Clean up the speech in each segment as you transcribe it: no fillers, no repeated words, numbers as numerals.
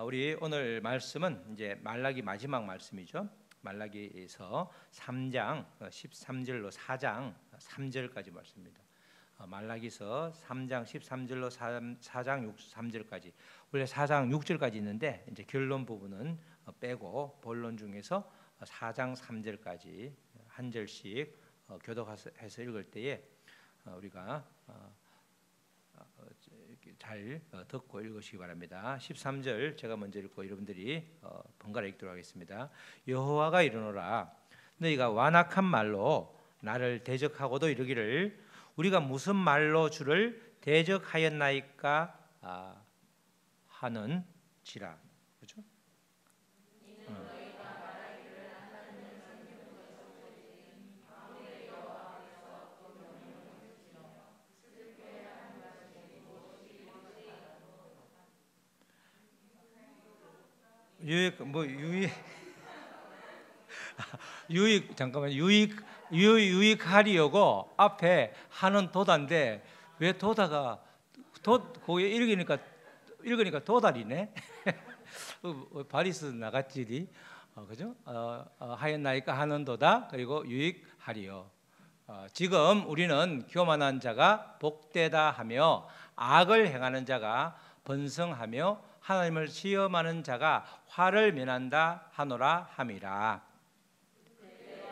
우리 오늘 말씀은 이제 말라기 마지막 말씀이죠. 말라기에서 3장 13절로 4장 3절까지 말씀입니다. 말라기서 3장 13절로 4장 3절까지, 원래 4장 6절까지 있는데 이제 결론 부분은 빼고 본론 중에서 4장 3절까지 한 절씩 교독해서 읽을 때에 우리가 잘 듣고 읽으시기 바랍니다. 13절 제가 먼저 읽고 여러분들이 번갈아 읽도록 하겠습니다. 여호와가 이르노라, 너희가 완악한 말로 나를 대적하고도 이르기를 우리가 무슨 말로 주를 대적하였나이까 하는지라. 그렇죠? 유익하리요고 앞에 하는 도다인데 왜 도다가 거기 읽으니까 도다리네. 바리스 나갔지리. 그죠? 하였나이까 하는 도다, 그리고 유익하리요. 지금 우리는 교만한 자가 복되다 하며 악을 행하는 자가 번성하며 하나님을 시험하는 자가 화를 면한다 하노라 함이라.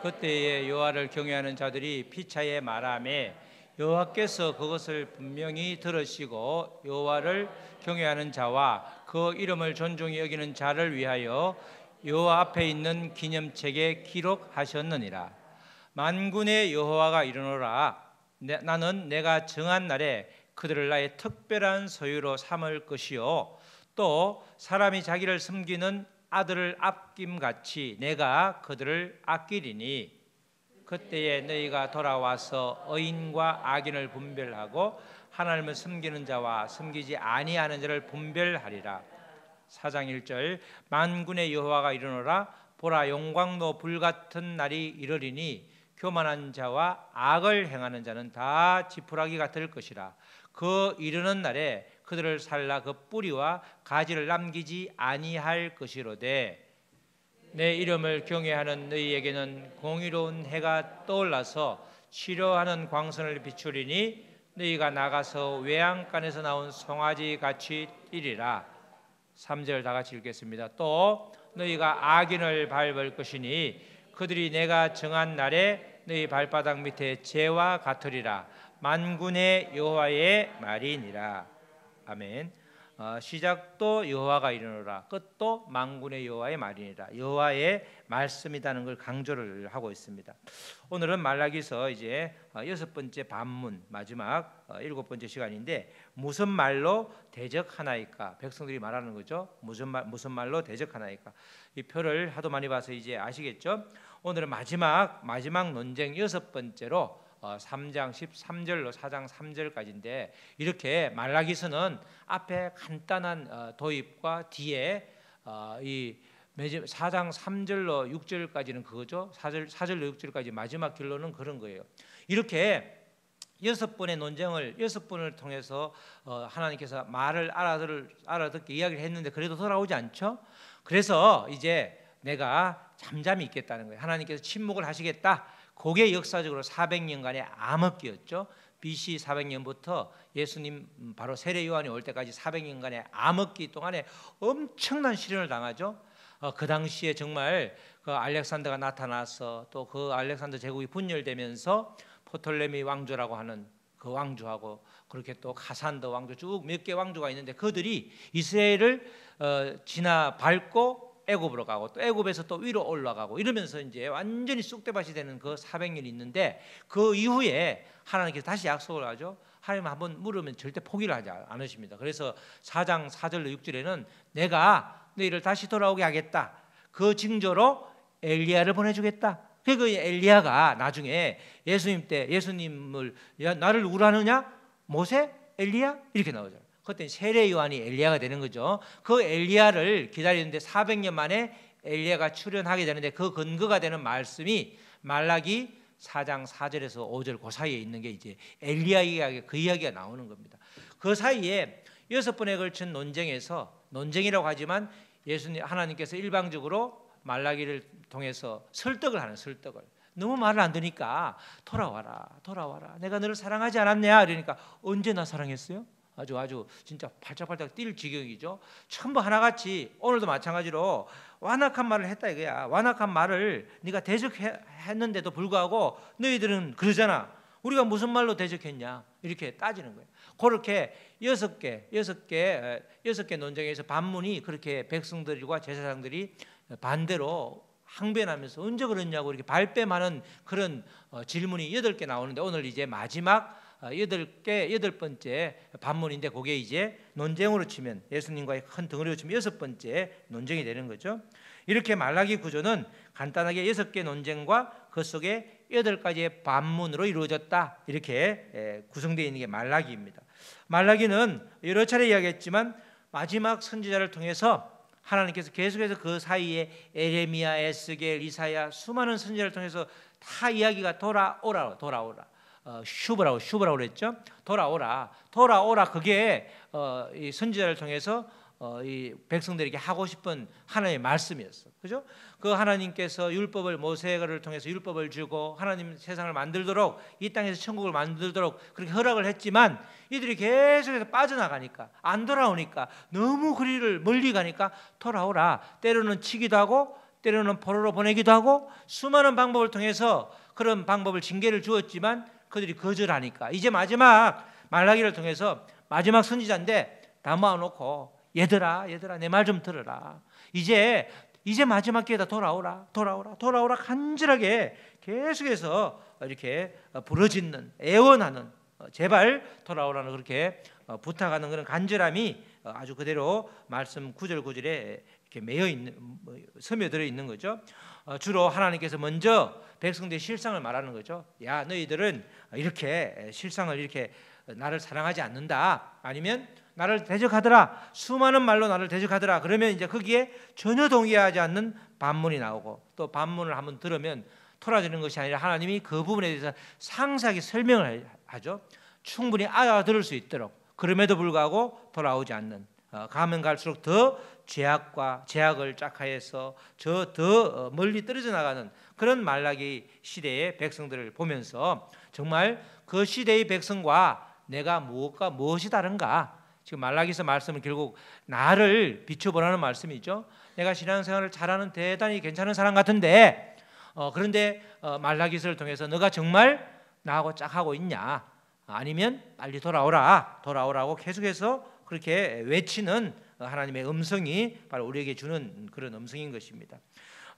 그때에 여호와를 경외하는 자들이 피차에 말하매 여호와께서 그것을 분명히 들으시고 여호와를 경외하는 자와 그 이름을 존중히 여기는 자를 위하여 여호와 앞에 있는 기념책에 기록하셨느니라. 만군의 여호와가 이르노라, 나는 내가 정한 날에 그들을 나의 특별한 소유로 삼을 것이요 또 사람이 자기를 섬기는 아들을 아낌같이 내가 그들을 아끼리니 그때에 너희가 돌아와서 의인과 악인을 분별하고 하나님을 섬기는 자와 섬기지 아니하는 자를 분별하리라. 4장 1절 만군의 여호와가 이르노라, 보라 영광로 불같은 날이 이르리니 교만한 자와 악을 행하는 자는 다 지푸라기 같을 것이라. 그 이르는 날에 그들을 살라 그 뿌리와 가지를 남기지 아니할 것이로되 내 이름을 경외하는 너희에게는 공의로운 해가 떠올라서 치료하는 광선을 비추리니 너희가 나가서 외양간에서 나온 송아지 같이 뛰리라. 3절 다 같이 읽겠습니다. 또 너희가 악인을 밟을 것이니 그들이 내가 정한 날에 너희 발바닥 밑에 재와 같으리라. 만군의 여호와의 말이니라. 아멘. 시작도 여호와가 이르노라, 끝도 만군의 여호와의 말이니라. 여호와의 말씀이라는 걸 강조를 하고 있습니다. 오늘은 말라기서 이제 6번째 반문, 마지막 7번째 시간인데 무슨 말로 대적하나이까? 백성들이 말하는 거죠. 무슨 말로 대적하나이까? 이 표를 하도 많이 봐서 이제 아시겠죠? 오늘은 마지막 논쟁 6번째로 3장 13절로 4장 3절까지인데, 이렇게 말라기서는 앞에 간단한 도입과 뒤에 이 4장 3절로 6절까지는 그거죠. 4절로 6절까지 마지막 결론은 그런 거예요. 이렇게 6번의 논쟁을 6번을 통해서 하나님께서 말을 알아듣게 이야기를 했는데 그래도 돌아오지 않죠. 그래서 이제 내가 잠잠히 있겠다는 거예요. 하나님께서 침묵을 하시겠다. 그게 역사적으로 400년간의 암흑기였죠. BC 400년부터 예수님 바로 세례 요한이 올 때까지 400년간의 암흑기 동안에 엄청난 시련을 당하죠. 그 당시에 정말 그 알렉산더가 나타나서 또 그 알렉산더 제국이 분열되면서 포톨레미 왕조라고 하는 그 왕조하고 그렇게 또 가산더 왕조 쭉 몇 개 왕조가 있는데 그들이 이스라엘을 밟고 애굽으로 가고 또 애굽에서 또 위로 올라가고 이러면서 이제 완전히 쑥대밭이 되는 그 400년이 있는데, 그 이후에 하나님께서 다시 약속을 하죠. 하나님 한번 물으면 절대 포기를 하지 않으십니다. 그래서 4장 4절로 6절에는 내가 너희를 다시 돌아오게 하겠다. 그 징조로 엘리야를 보내주겠다. 그 엘리야가 나중에 예수님 때 예수님을 나를 누구로 하느냐? 모세? 엘리야? 이렇게 나오죠. 그때 세례 요한이 엘리야가 되는 거죠. 그 엘리야를 기다리는데 400년 만에 엘리야가 출현하게 되는데 그 근거가 되는 말씀이 말라기 4장 4절에서 5절 그 사이에 있는 게 이제 엘리야 이야기, 그 이야기가 나오는 겁니다. 그 사이에 6번에 걸친 논쟁에서 논쟁이라고 하지만 예수님 하나님께서 일방적으로 말라기를 통해서 설득을 하는 설득을. 너무 말을 안 듣니까 돌아와라 돌아와라 내가 너를 사랑하지 않았냐 그러니까 언제 나 사랑했어요? 아주 진짜 팔짝팔짝 뛸 지경이죠. 전부 하나같이 오늘도 마찬가지로 완악한 말을 했다 이거야. 완악한 말을 네가 대적했는데도 불구하고 너희들은 그러잖아. 우리가 무슨 말로 대적했냐 이렇게 따지는 거예요. 그렇게 여섯 개 논쟁에서 반문이 그렇게 백성들과 제사장들이 반대로 항변하면서 언제 그랬냐고 이렇게 발뺌하는 그런 질문이 8개 나오는데 오늘 이제 마지막 8번째 반문인데 그게 이제 논쟁으로 치면 예수님과의 큰 덩어리로 치면 6번째 논쟁이 되는 거죠. 이렇게 말라기 구조는 간단하게 6개 논쟁과 그 속에 8가지의 반문으로 이루어졌다 이렇게 구성되어 있는 게 말라기입니다. 말라기는 여러 차례 이야기했지만 마지막 선지자를 통해서 하나님께서 계속해서 그 사이에 에레미야, 에스겔, 이사야 수많은 선지자를 통해서 다 이야기가 돌아오라 슈브라고 그랬죠. 돌아오라 그게 이 선지자를 통해서 이 백성들에게 하고 싶은 하나님의 말씀이었어. 그죠? 그 하나님께서 율법을 모세를 통해서 율법을 주고 하나님 세상을 만들도록 이 땅에서 천국을 만들도록 그렇게 허락을 했지만 이들이 계속해서 빠져나가니까 안 돌아오니까 너무 거리를 멀리 가니까 돌아오라. 때로는 치기도 하고 때로는 포로로 보내기도 하고 수많은 방법을 통해서 그런 방법을 징계를 주었지만 그들이 거절하니까 이제 마지막 말라기를 통해서 마지막 선지자인데 다 모아놓고 얘들아 내 말 좀 들어라. 이제 마지막 기회다. 돌아오라 간절하게 계속해서 이렇게 부르짖는 애원하는 제발 돌아오라는 그렇게 부탁하는 그런 간절함이 아주 그대로 말씀 구절구절에 이렇게 스며들어 있는 거죠. 주로 하나님께서 먼저 백성들의 실상을 말하는 거죠. 야 너희들은 이렇게 실상을 이렇게 나를 사랑하지 않는다. 아니면 나를 대적하더라. 수많은 말로 나를 대적하더라. 그러면 이제 거기에 전혀 동의하지 않는 반문이 나오고 또 반문을 한번 들으면 토라지는 것이 아니라 하나님이 그 부분에 대해서 상세하게 설명을 하죠. 충분히 알아들을 수 있도록. 그럼에도 불구하고 돌아오지 않는 가면 갈수록 더 제약을 짝하여서 더 멀리 떨어져 나가는 그런 말라기 시대의 백성들을 보면서 정말 그 시대의 백성과 내가 무엇이 다른가. 지금 말라기서 말씀은 결국 나를 비춰보라는 말씀이죠. 내가 신앙생활을 잘하는 대단히 괜찮은 사람 같은데 그런데 말라기서를 통해서 너가 정말 나하고 짝하고 있냐 아니면 빨리 돌아오라고 계속해서 그렇게 외치는 하나님의 음성이 바로 우리에게 주는 그런 음성인 것입니다.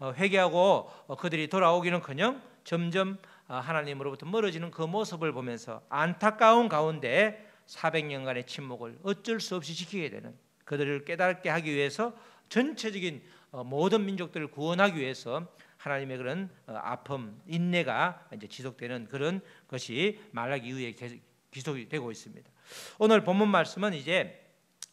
회개하고 그들이 돌아오기는커녕 점점 하나님으로부터 멀어지는 그 모습을 보면서 안타까운 가운데 400년간의 침묵을 어쩔 수 없이 지키게 되는 그들을 깨닫게 하기 위해서 전체적인 모든 민족들을 구원하기 위해서 하나님의 그런 아픔, 인내가 이제 지속되는 그런 것이 말라기 이후에 지속이 되고 있습니다. 오늘 본문 말씀은 이제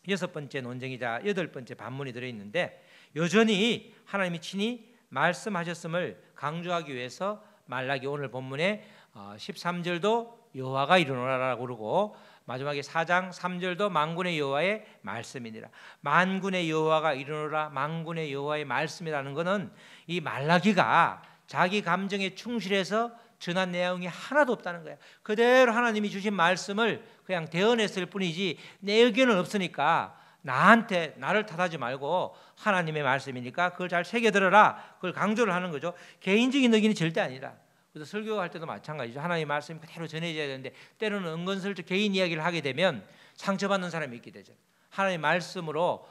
6번째 논쟁이자 8번째 반문이 들어있는데 여전히 하나님이 친히 말씀하셨음을 강조하기 위해서 말라기 오늘 본문에 13절도 여호와가 이르노라라고 그러고 마지막에 4장 3절도 만군의 여호와의 말씀이니라. 만군의 여호와가 이르노라 만군의 여호와의 말씀이라는 것은 이 말라기가 자기 감정에 충실해서 전한 내용이 하나도 없다는 거야. 그대로 하나님이 주신 말씀을 그냥 대언했을 뿐이지 내 의견은 없으니까 나를 탓하지 말고 하나님의 말씀이니까 그걸 잘 새겨들어라. 그걸 강조를 하는 거죠. 개인적인 의견이 절대 아니라. 그래서 설교할 때도 마찬가지죠. 하나님의 말씀이 그대로 전해져야 되는데 때로는 은근슬쩍 개인 이야기를 하게 되면 상처받는 사람이 있게 되죠. 하나님의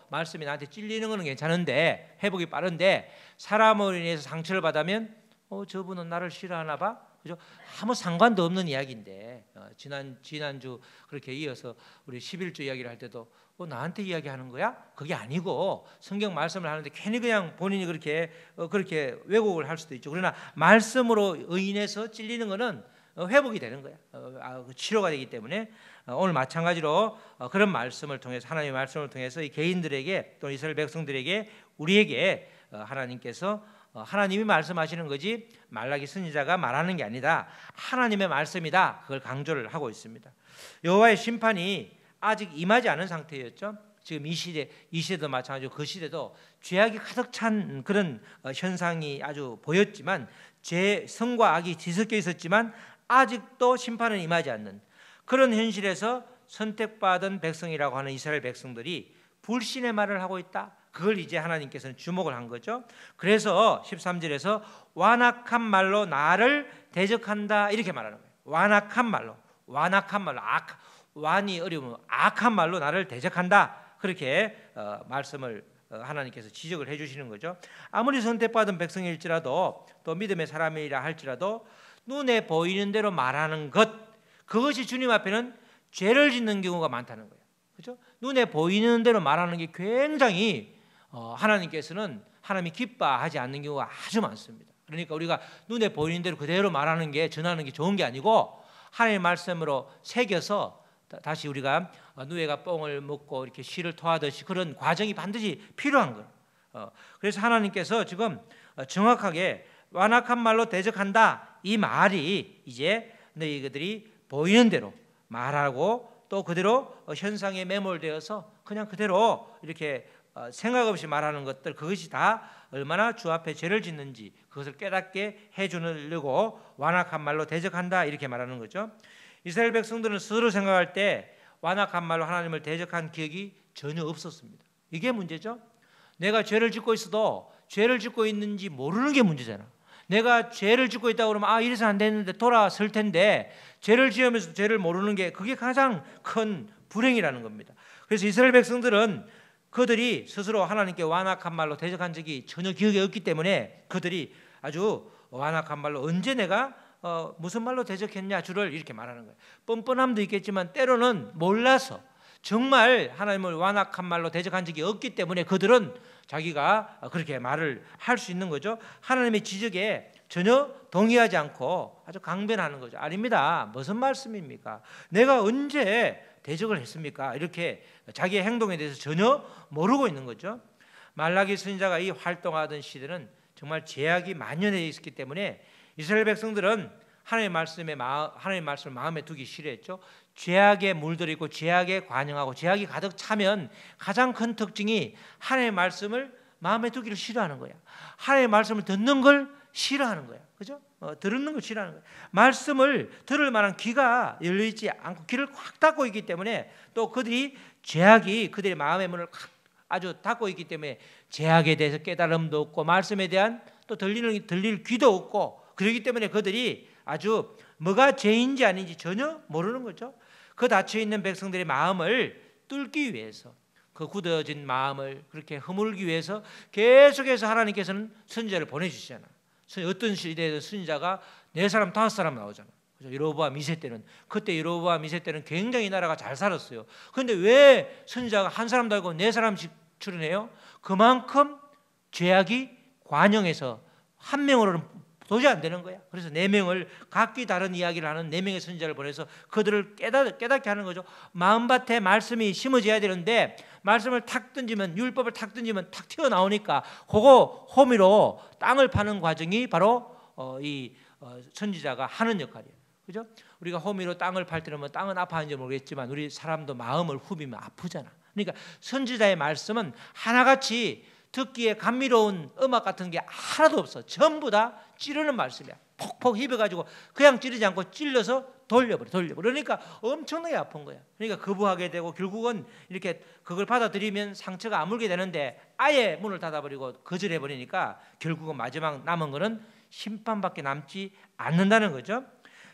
말씀이 나한테 찔리는 것은 괜찮은데 회복이 빠른데 사람으로 인해서 상처를 받으면 저분은 나를 싫어하나 봐. 그죠? 아무 상관도 없는 이야기인데 지난주 그렇게 이어서 우리 11주 이야기를 할 때도 나한테 이야기하는 거야? 그게 아니고 성경 말씀을 하는데 괜히 그냥 본인이 그렇게 왜곡을 할 수도 있죠. 그러나 말씀으로 인해서 찔리는 거는 회복이 되는 거야. 치료가 되기 때문에 오늘 마찬가지로 그런 말씀을 통해서 하나님의 말씀을 통해서 이 개인들에게 또 이스라엘 백성들에게 우리에게 하나님께서 하나님이 말씀하시는 거지 말라기 선지자가 말하는 게 아니다. 하나님의 말씀이다. 그걸 강조를 하고 있습니다. 여호와의 심판이 아직 임하지 않은 상태였죠. 지금 이 시대도 마찬가지고 그 시대도 죄악이 가득 찬 그런 현상이 아주 보였지만 성과 악이 뒤섞여 있었지만 아직도 심판은 임하지 않는 그런 현실에서 선택받은 백성이라고 하는 이스라엘 백성들이 불신의 말을 하고 있다. 그걸 이제 하나님께서는 주목을 한 거죠. 그래서 13절에서 완악한 말로 나를 대적한다 이렇게 말하는 거예요. 완악한 말로 완이 어려우면 악한 말로 나를 대적한다. 그렇게 말씀을 하나님께서 지적을 해주시는 거죠. 아무리 선택받은 백성일지라도 또 믿음의 사람이라 할지라도 눈에 보이는 대로 말하는 것 그것이 주님 앞에는 죄를 짓는 경우가 많다는 거예요. 그렇죠? 눈에 보이는 대로 말하는 게 굉장히 하나님께서는 하나님이 기뻐하지 않는 경우가 아주 많습니다. 그러니까 우리가 눈에 보이는 대로 그대로 말하는 게 전하는 게 좋은 게 아니고 하나님의 말씀으로 새겨서 다시 우리가 누에가 뽕을 먹고 이렇게 씨를 토하듯이 그런 과정이 반드시 필요한 거예요. 그래서 하나님께서 지금 정확하게 완악한 말로 대적한다 이 말이 이제 너희들이 보이는 대로 말하고 또 그대로 현상에 매몰되어서 그냥 그대로 이렇게 생각 없이 말하는 것들 그것이 다 얼마나 주 앞에 죄를 짓는지 그것을 깨닫게 해주려고 완악한 말로 대적한다 이렇게 말하는 거죠. 이스라엘 백성들은 스스로 생각할 때 완악한 말로 하나님을 대적한 기억이 전혀 없었습니다. 이게 문제죠. 내가 죄를 짓고 있어도 죄를 짓고 있는지 모르는 게 문제잖아. 내가 죄를 짓고 있다고 그러면 이래서 안 되는데 돌아설 텐데 죄를 지으면서 죄를 모르는 게 그게 가장 큰 불행이라는 겁니다. 그래서 이스라엘 백성들은 그들이 스스로 하나님께 완악한 말로 대적한 적이 전혀 기억이 없기 때문에 그들이 아주 완악한 말로 언제 내가 무슨 말로 대적했냐 주를 이렇게 말하는 거예요. 뻔뻔함도 있겠지만 때로는 몰라서 정말 하나님을 완악한 말로 대적한 적이 없기 때문에 그들은 자기가 그렇게 말을 할 수 있는 거죠. 하나님의 지적에 전혀 동의하지 않고 아주 강변하는 거죠. 아닙니다. 무슨 말씀입니까? 내가 언제 대적을 했습니까? 이렇게 자기의 행동에 대해서 전혀 모르고 있는 거죠. 말라기 선지자가 이 활동하던 시대는 정말 죄악이 만연해 있었기 때문에 이스라엘 백성들은 하나님의 말씀을 마음에 두기 싫어했죠. 죄악에 물들이고 죄악에 관영하고 죄악이 가득 차면 가장 큰 특징이 하나님의 말씀을 마음에 두기를 싫어하는 거야. 하나님의 말씀을 듣는 걸 싫어하는 거야. 그죠? 듣는 걸 싫어하는 거야. 말씀을 들을 만한 귀가 열려있지 않고 귀를 꽉 닫고 있기 때문에 또 그들이 죄악이 그들의 마음의 문을 아주 닫고 있기 때문에 죄악에 대해서 깨달음도 없고 말씀에 대한 또 들릴 귀도 없고 그렇기 때문에 그들이 아주 뭐가 죄인지 아닌지 전혀 모르는 거죠. 그 닫혀있는 백성들의 마음을 뚫기 위해서 그 굳어진 마음을 그렇게 허물기 위해서 계속해서 하나님께서는 선지자를 보내주시잖아. 어떤 시대에도 선지자가 4사람 5사람 나오잖아. 여로보암 2세 때는 그때 여로보암 2세 때는 굉장히 나라가 잘 살았어요. 그런데 왜 선지자가 한 사람도 아니고 4사람씩 출연해요? 그만큼 죄악이 관영해서 한 명으로는 도저히 안 되는 거야. 그래서 4명을 각기 다른 이야기를 하는 4명의 선지자를 보내서 그들을 깨닫게 하는 거죠. 마음밭에 말씀이 심어져야 되는데 말씀을 탁 던지면 율법을 탁 던지면 탁 튀어나오니까 그거 호미로 땅을 파는 과정이 바로 이 선지자가 하는 역할이에요. 그죠? 우리가 호미로 땅을 팔 때는 뭐 땅은 아파하는지 모르겠지만 우리 사람도 마음을 후비면 아프잖아. 그러니까 선지자의 말씀은 하나같이 듣기에 감미로운 음악 같은 게 하나도 없어. 전부 다 찌르는 말씀이야. 폭폭 휘벼가지고 그냥 찌르지 않고 찔러서 돌려버려. 그러니까 엄청나게 아픈 거야. 그러니까 거부하게 되고 결국은 이렇게 그걸 받아들이면 상처가 아물게 되는데 아예 문을 닫아버리고 거절해버리니까 결국은 마지막 남은 거는 심판밖에 남지 않는다는 거죠.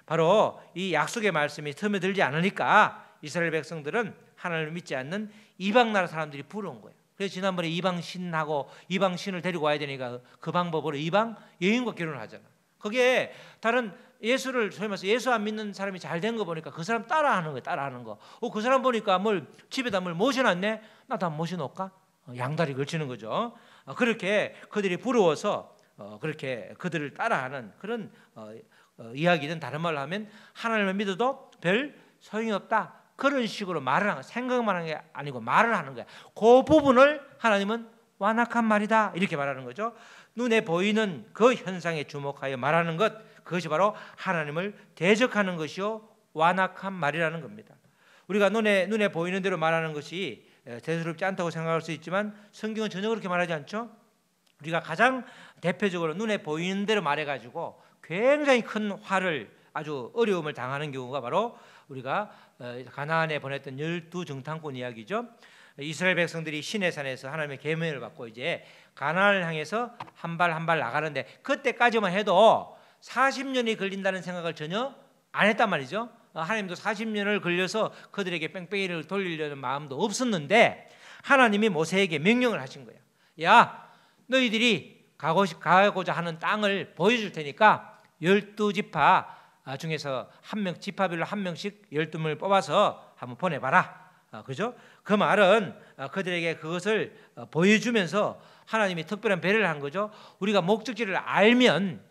바로 이 약속의 말씀이 스며들지 않으니까 이스라엘 백성들은 하나님을 믿지 않는 이방 나라 사람들이 부러운 거예요. 그래서 지난번에 이방신하고 이방신을 데리고 와야 되니까 그 방법으로 이방 여인과 결혼을 하잖아. 그게 다른 예수를 소위 말해서 예수 안 믿는 사람이 잘 된 거 보니까 그 사람 따라하는 거. 그 사람 보니까 집에다 뭘 모셔놨네. 나도 한번 모셔놓을까? 양다리 걸치는 거죠. 그렇게 그들이 부러워서 그렇게 그들을 따라하는 그런 이야기든 다른 말로 하면 하나님을 믿어도 별 소용이 없다. 그런 식으로 말을 하는 거야. 생각만 하는 게 아니고 말을 하는 거야. 그 부분을 하나님은 완악한 말이다 이렇게 말하는 거죠. 눈에 보이는 그 현상에 주목하여 말하는 것 그것이 바로 하나님을 대적하는 것이요 완악한 말이라는 겁니다. 우리가 눈에 보이는 대로 말하는 것이 대수롭지 않다고 생각할 수 있지만 성경은 전혀 그렇게 말하지 않죠. 우리가 가장 대표적으로 눈에 보이는 대로 말해가지고 굉장히 큰 화를, 아주 어려움을 당하는 경우가 바로 우리가 가나안에 보냈던 12정탐꾼 이야기죠. 이스라엘 백성들이 시내산에서 하나님의 계명을 받고 이제 가나안을 향해서 한 발 한 발 나가는데, 그때까지만 해도 40년이 걸린다는 생각을 전혀 안 했단 말이죠. 하나님도 40년을 걸려서 그들에게 뺑뺑이를 돌리려는 마음도 없었는데, 하나님이 모세에게 명령을 하신 거예요. 야, 너희들이 가고자 하는 땅을 보여줄 테니까 12지파 중에서 한 명, 지파별로 한 명씩 12명을 뽑아서 한번 보내봐라. 그죠? 그 말은 그들에게 그것을 보여주면서 하나님이 특별한 배려를 한 거죠. 우리가 목적지를 알면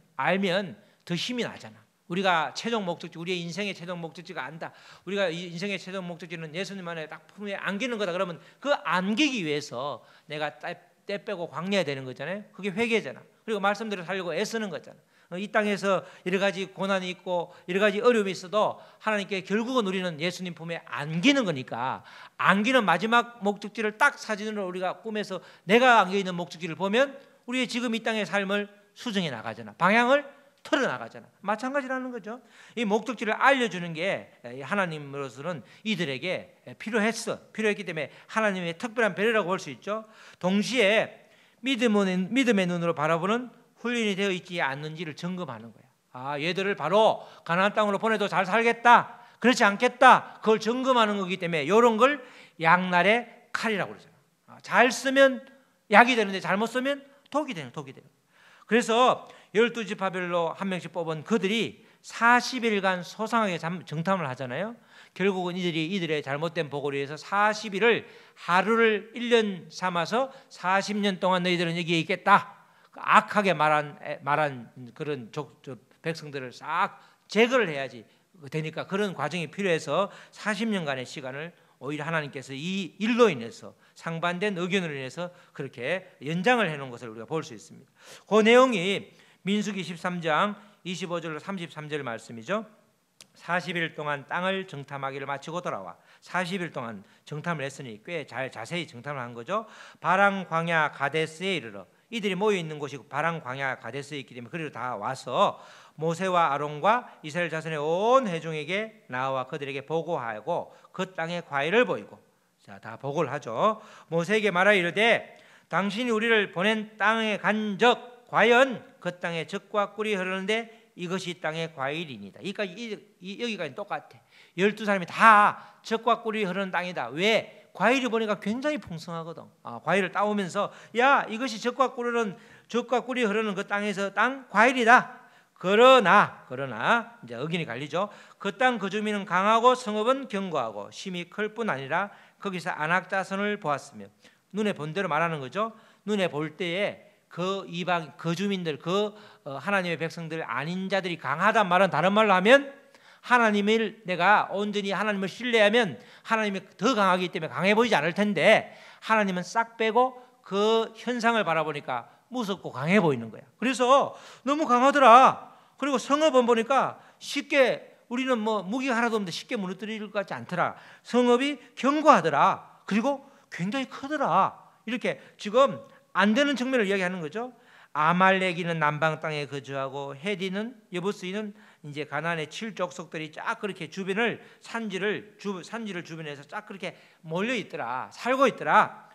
더 힘이 나잖아. 우리가 최종 목적지, 우리의 인생의 최종 목적지가 안다. 우리가 인생의 최종 목적지는 예수님 안에 딱 품에 안기는 거다. 그러면 그 안기기 위해서 내가 때 빼고 광야에 되는 거잖아요. 그게 회개잖아. 그리고 말씀대로 살려고 애쓰는 거잖아. 이 땅에서 여러 가지 고난이 있고 여러 가지 어려움이 있어도 하나님께 결국은 우리는 예수님 품에 안기는 거니까, 안기는 마지막 목적지를 딱 사진으로 우리가 꿈에서 내가 안겨 있는 목적지를 보면 우리의 지금 이 땅의 삶을 수정해 나가잖아. 방향을 틀어 나가잖아. 마찬가지라는 거죠. 이 목적지를 알려주는 게 하나님으로서는 이들에게 필요했기 때문에 하나님의 특별한 배려라고 볼 수 있죠. 동시에 믿음의 눈으로 바라보는 훈련이 되어 있지 않는지를 점검하는 거야. 얘들을 바로 가나안 땅으로 보내도 잘 살겠다, 그렇지 않겠다, 그걸 점검하는 거기 때문에 이런 걸 양날의 칼이라고 그러잖아. 잘 쓰면 약이 되는데 잘못 쓰면 독이 되는. 그래서 12지파별로 한 명씩 뽑은 그들이 40일간 소상하게 정탐을 하잖아요. 결국은 이들의 잘못된 보고를 위해서 40일을 하루를 1년 삼아서 40년 동안 너희들은 여기에 있겠다, 악하게 말한 그런 백성들을 싹 제거를 해야지 되니까 그런 과정이 필요해서 40년간의 시간을 오히려 하나님께서 이 일로 인해서, 상반된 의견으로 인해서 그렇게 연장을 해놓은 것을 우리가 볼 수 있습니다. 그 내용이 민수기 13장 25절로 33절 말씀이죠. 40일 동안 땅을 정탐하기를 마치고 돌아와. 40일 동안 정탐을 했으니 꽤 자세히 정탐을 한 거죠. 바랑 광야 가데스에 이르러, 이들이 모여 있는 곳이 바랑 광야 가데스에 있기 때문에 그리로 다 와서 모세와 아론과 이스라엘 자손의 온 회중에게 나와 그들에게 보고하고 그 땅의 과일을 보이고, 자, 다 보고를 하죠. 모세에게 말하여 이르되 당신이 우리를 보낸 땅에 간적 과연 그 땅에 젖과 꿀이 흐르는데 이것이 땅의 과일이니다. 여기까지 똑같아. 12사람이 다 젖과 꿀이 흐르는 땅이다. 왜? 과일을 보니까 굉장히 풍성하거든. 과일을 따오면서 야, 이것이 젖과 꿀이 흐르는 그 땅에서 땅 과일이다. 그러나 이제 의견이 갈리죠. 그 땅 그 주민은 강하고 성읍은 견고하고 심이 클 뿐 아니라 거기서 안악 자손을 보았으며, 눈에 본 대로 말하는 거죠. 눈에 볼 때에 그 이방 그 주민들, 하나님의 백성들 아닌 자들이 강하단 말은, 다른 말로 하면 하나님을, 내가 온전히 하나님을 신뢰하면 하나님이 더 강하기 때문에 강해 보이지 않을 텐데, 하나님은 싹 빼고 그 현상을 바라보니까 무섭고 강해 보이는 거야. 그래서 너무 강하더라. 그리고 성읍은 보니까 쉽게, 우리는 뭐 무기가 하나도 없는데 쉽게 무너뜨릴 것 같지 않더라. 성읍이 견고하더라. 그리고 굉장히 크더라. 이렇게 지금 안 되는 측면을 이야기하는 거죠. 아말렉이는 남방 땅에 거주하고 헤디는, 여부스인은 이제 가나안의 7족속들이 쫙 그렇게 주변을 산지를 주변에서 쫙 그렇게 몰려 있더라, 살고 있더라.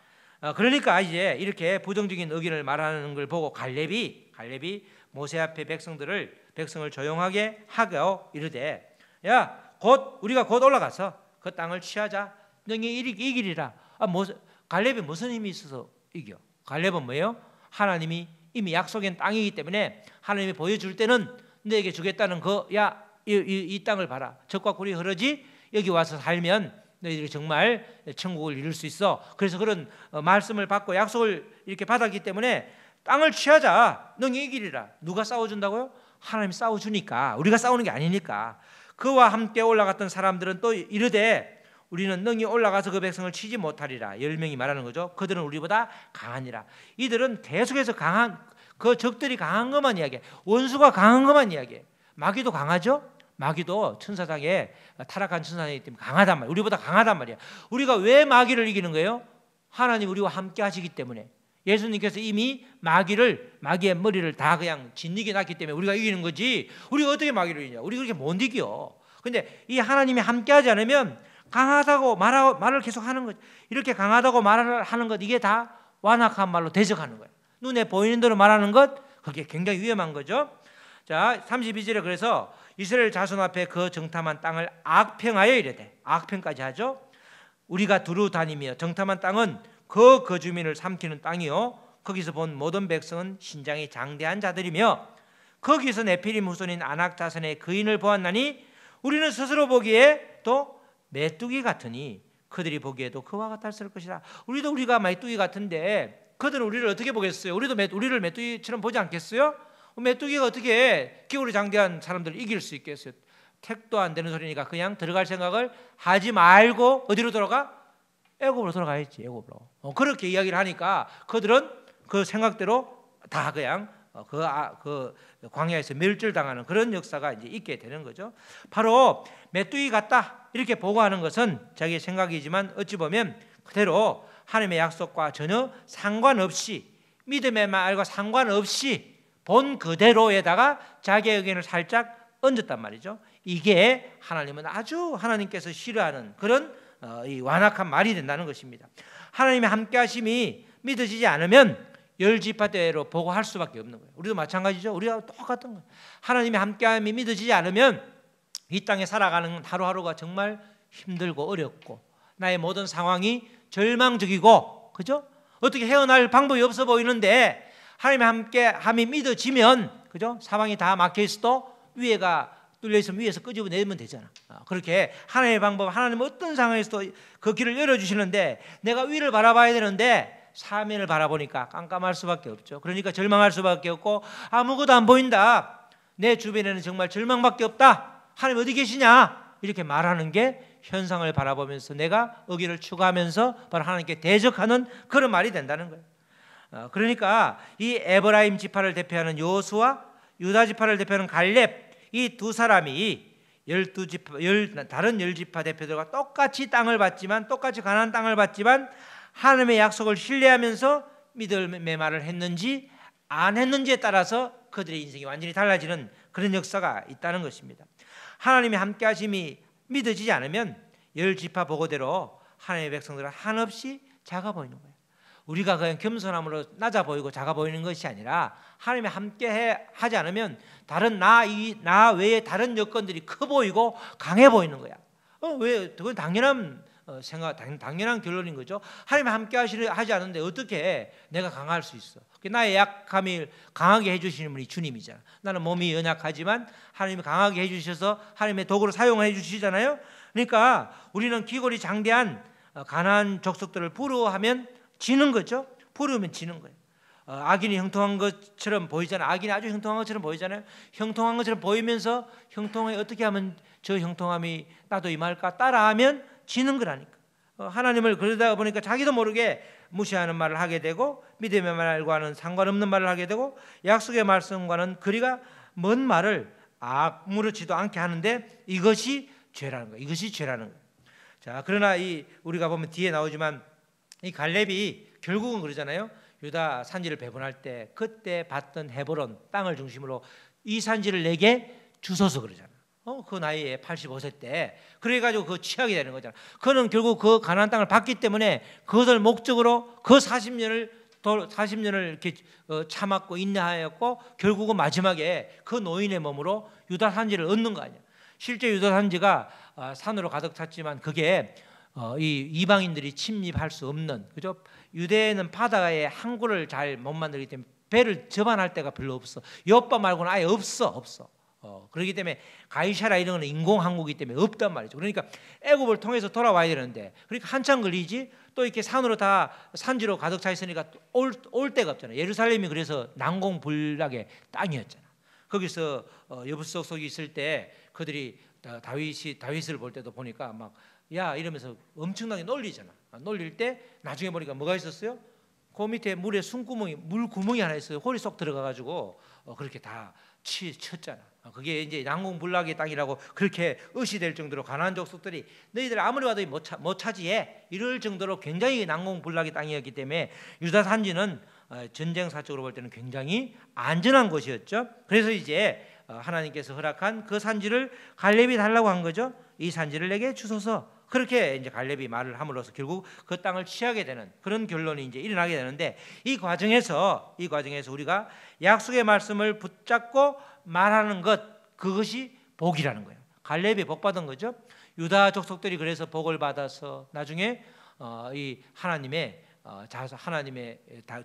그러니까 이제 이렇게 부정적인 의견을 말하는 걸 보고 갈렙이 모세 앞에 백성을 조용하게 하고 이르되, 야, 우리가 곧 올라가서 그 땅을 취하자. 너희 이기리라. 갈렙이 무슨 힘이 있어서 이겨? 갈렙은 뭐예요? 하나님이 이미 약속한 땅이기 때문에 하나님이 보여줄 때는 너에게 주겠다는 이 땅을 봐라. 젖과 꿀이 흐르지? 여기 와서 살면 너희들이 정말 천국을 이룰 수 있어. 그래서 그런 말씀을 받고 약속을 이렇게 받았기 때문에 땅을 취하자. 너희 이기리라. 누가 싸워준다고요? 하나님이 싸워주니까. 우리가 싸우는 게 아니니까. 그와 함께 올라갔던 사람들은 또 이르되 우리는 능히 올라가서 그 백성을 치지 못하리라. 10명이 말하는 거죠. 그들은 우리보다 강하니라. 이들은 계속해서 강한, 그 적들이 강한 것만 이야기해. 원수가 강한 것만 이야기해. 마귀도 강하죠. 마귀도 타락한 천사이기 때문에 강하단 말이야. 우리보다 강하단 말이야. 우리가 왜 마귀를 이기는 거예요? 하나님 우리와 함께 하시기 때문에 예수님께서 이미 마귀의 머리를 다 그냥 짓이게 놨기 때문에 우리가 이기는 거지. 우리가 어떻게 마귀를 이기냐? 우리 그렇게 못 이겨. 근데 이 하나님이 함께 하지 않으면 강하다고 말을 계속 하는 거죠. 이렇게 강하다고 말을 하는 것, 이게 다 완악한 말로 대적하는 거예요. 눈에 보이는 대로 말하는 것, 그게 굉장히 위험한 거죠. 자, 32절에 그래서 이스라엘 자손 앞에 그 정탐한 땅을 악평하여 이르되, 악평까지 하죠. 우리가 두루 다니며 정탐한 땅은 그 거주민을 삼키는 땅이요 거기서 본 모든 백성은 신장이 장대한 자들이며 거기서 네피림 후손인 아낙 자손의 거인을 보았나니 우리는 스스로 보기에 또 메뚜기 같으니 그들이 보기에도 그와 같았을 것이다. 우리가 메뚜기 같은데 그들은 우리를 어떻게 보겠어요? 우리를 메뚜기처럼 보지 않겠어요? 메뚜기가 어떻게 기울이 장대한 사람들을 이길 수 있겠어요? 택도 안 되는 소리니까 그냥 들어갈 생각을 하지 말고 어디로 돌아가? 애굽으로 돌아가야지. 애굽으로. 그렇게 이야기를 하니까 그들은 그 생각대로 다 그냥 그 광야에서 멸절당하는 그런 역사가 이제 있게 되는 거죠. 바로 메뚜기 같다 이렇게 보고하는 것은 자기의 생각이지만 어찌 보면 그대로 하나님의 약속과 전혀 상관없이 믿음의 말과 상관없이 본 그대로에다가 자기의 의견을 살짝 얹었단 말이죠. 이게 하나님께서 싫어하는 그런 이 완악한 말이 된다는 것입니다. 하나님의 함께하심이 믿어지지 않으면 열 지파대로 보고할 수밖에 없는 거예요. 우리도 마찬가지죠. 우리가 똑같은 거예요. 하나님의 함께함이 믿어지지 않으면 이 땅에 살아가는 하루하루가 정말 힘들고 어렵고 나의 모든 상황이 절망적이고, 그죠? 어떻게 헤어날 방법이 없어 보이는데 하나님의 함께함이 믿어지면, 그죠? 사방이 다 막혀 있어도 위에가 뚫려 있으면 위에서 끄집어내면 되잖아. 그렇게 하나님의 방법, 하나님은 어떤 상황에서도 그 길을 열어주시는데 내가 위를 바라봐야 되는데 사면을 바라보니까 깜깜할 수밖에 없죠. 그러니까 절망할 수밖에 없고 아무것도 안 보인다. 내 주변에는 정말 절망밖에 없다. 하나님 어디 계시냐? 이렇게 말하는 게 현상을 바라보면서 내가 의기를 추구하면서 바로 하나님께 대적하는 그런 말이 된다는 거예요. 그러니까 이 에브라임 지파를 대표하는 여호수아, 유다 지파를 대표하는 갈렙, 이 두 사람이 다른 10지파 대표들과 똑같이 땅을 받지만, 똑같이 가나안 땅을 받지만 하나님의 약속을 신뢰하면서 믿음의 말을 했는지 안 했는지에 따라서 그들의 인생이 완전히 달라지는 그런 역사가 있다는 것입니다. 하나님의 함께하심이 믿어지지 않으면 10지파 보고대로 하나님의 백성들은 한없이 작아 보이는 거예요. 우리가 그냥 겸손함으로 낮아 보이고 작아 보이는 것이 아니라 하나님이 함께 하지 않으면 다른 나 외에 다른 여건들이 커 보이고 강해 보이는 거야. 왜? 그건 당연한 당연한 결론인 거죠. 하나님이 함께 하지 않는데 어떻게 내가 강할 수 있어? 나의 약함을 강하게 해주시는 분이 주님이잖아. 나는 몸이 연약하지만 하나님이 강하게 해주셔서 하나님의 도구로 사용해 주시잖아요. 그러니까 우리는 기골이 장대한 가나안 족속들을 부러워하면 지는 거죠. 부러우면 지는 거예요. 악인이 형통한 것처럼 보이잖아요. 악인이 아주 형통한 것처럼 보이잖아요. 형통한 것처럼 보이면서 형통에 어떻게 하면 저 형통함이 나도 임할까 따라하면 지는 거라니까. 하나님을 그러다 보니까 자기도 모르게 무시하는 말을 하게 되고 믿음의 말과는 상관없는 말을 하게 되고 약속의 말씀과는 거리가 먼 말을 아무렇지도 않게 하는데 이것이 죄라는 거예요. 이것이 죄라는 거예요. 자, 그러나 우리가 보면 뒤에 나오지만 이 갈렙이 결국은 그러잖아요. 유다 산지를 배분할 때 그때 받던 헤브론 땅을 중심으로 이 산지를 내게 주소서 그러잖아. 그 나이에 85세 때 그래가지고 그 취하게 되는 거잖아. 그는 결국 그 가나안 땅을 받기 때문에 그것을 목적으로 그 40년을 이렇게 참았고 인내하였고 결국은 마지막에 그 노인의 몸으로 유다 산지를 얻는 거 아니야. 실제 유다 산지가 산으로 가득 찼지만 그게 이 이방인들이 침입할 수 없는, 그죠? 유대는 바다에 항구를 잘 못 만들기 때문에 배를 접안할 데가 별로 없어. 여빠 말고는 아예 없어. 그렇기 때문에 가이샤라 이런 거는 인공 항구이기 때문에 없단 말이죠. 그러니까 애굽을 통해서 돌아와야 되는데 그러니까 한참 걸리지. 또 이렇게 산으로 다 산지로 가득 차 있으니까 올 데가 없잖아. 예루살렘이 그래서 난공불락의 땅이었잖아. 거기서 여부속 속이 있을 때 그들이 다윗을 볼 때도 보니까 막 야 이러면서 엄청나게 놀리잖아. 놀릴 때 나중에 보니까 뭐가 있었어요? 그 밑에 물구멍이 하나 있어요. 홀이 쏙 들어가가지고 그렇게 다 쳤잖아. 그게 이제 난공불락의 땅이라고 그렇게 의시될 정도로 가나안 족속들이 너희들 아무리 와도 못 차지해 이럴 정도로 굉장히 난공불락의 땅이었기 때문에 유다 산지는 전쟁사적으로 볼 때는 굉장히 안전한 곳이었죠. 그래서 이제 하나님께서 허락한 그 산지를 갈렙이 달라고 한 거죠. 이 산지를 내게 주소서. 그렇게 이제 갈렙이 말을 함으로써 결국 그 땅을 취하게 되는 그런 결론이 이제 일어나게 되는데, 이 과정에서 우리가 약속의 말씀을 붙잡고 말하는 것, 그것이 복이라는 거예요. 갈렙이 복 받은 거죠. 유다 족속들이 그래서 복을 받아서 나중에 이 하나님의